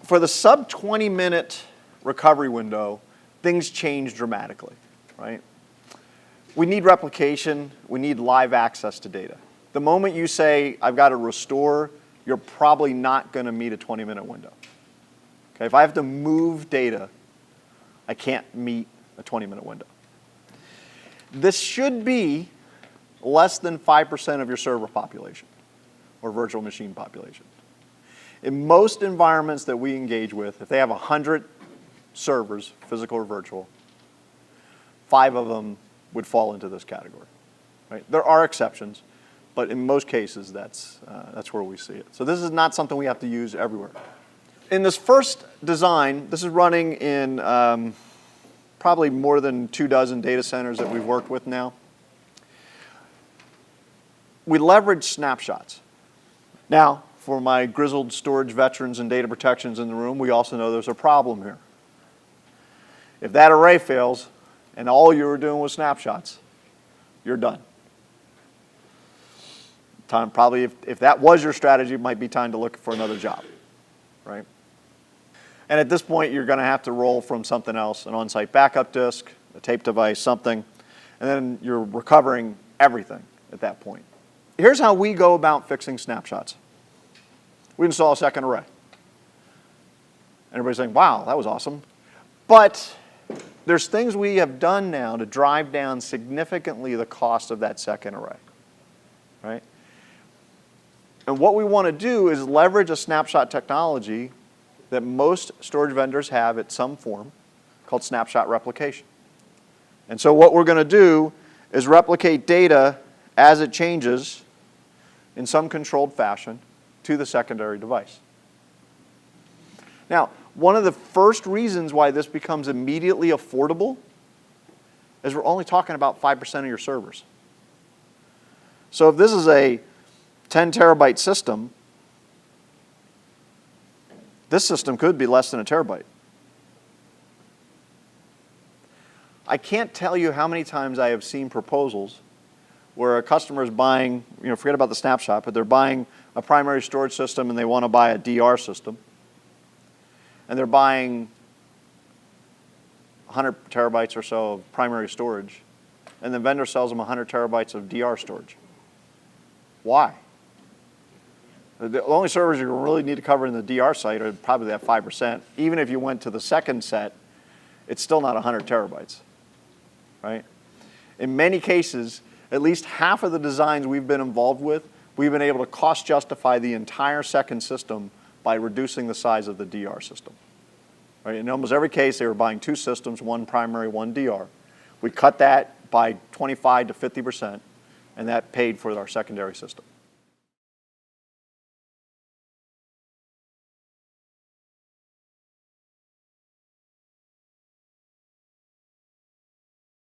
For the sub 20-minute recovery window, things change dramatically, right? We need replication, we need live access to data. The moment you say, I've got to restore, you're probably not going to meet a 20-minute window. Okay, if I have to move data, I can't meet a 20-minute window. This should be less than 5% of your server population or virtual machine population. In most environments that we engage with, if they have 100 servers, physical or virtual, 5 of them would fall into this category. Right? There are exceptions, but in most cases, that's where we see it. So this is not something we have to use everywhere. In this first design, this is running in probably more than 24 data centers that we've worked with now. We leverage snapshots. Now, for my grizzled storage veterans and data protections in the room, we also know there's a problem here. If that array fails and all you were doing was snapshots, you're done. Probably if that was your strategy, it might be time to look for another job, right? And at this point, you're going to have to roll from something else, an on-site backup disk, a tape device, something, and then you're recovering everything at that point. Here's how we go about fixing snapshots. We install a second array. Everybody's saying, wow, that was awesome. But there's things we have done now to drive down significantly the cost of that second array, right? And what we want to do is leverage a snapshot technology that most storage vendors have at some form called snapshot replication. And so what we're going to do is replicate data as it changes in some controlled fashion to the secondary device. Now, one of the first reasons why this becomes immediately affordable is we're only talking about 5% of your servers. So if this is a 10 terabyte system, this system could be less than a terabyte. I can't tell you how many times I have seen proposals where a customer is buying, forget about the snapshot, but they're buying a primary storage system and they want to buy a DR system. And they're buying 100 terabytes or so of primary storage, and the vendor sells them 100 terabytes of DR storage. Why? The only servers you really need to cover in the DR site are probably that 5%. Even if you went to the second set, it's still not 100 terabytes, right? In many cases, at least half of the designs we've been involved with, we've been able to cost justify the entire second system by reducing the size of the DR system. Right? In almost every case, they were buying 2 systems, 1 primary, 1 DR. We cut that by 25 to 50%, and that paid for our secondary system.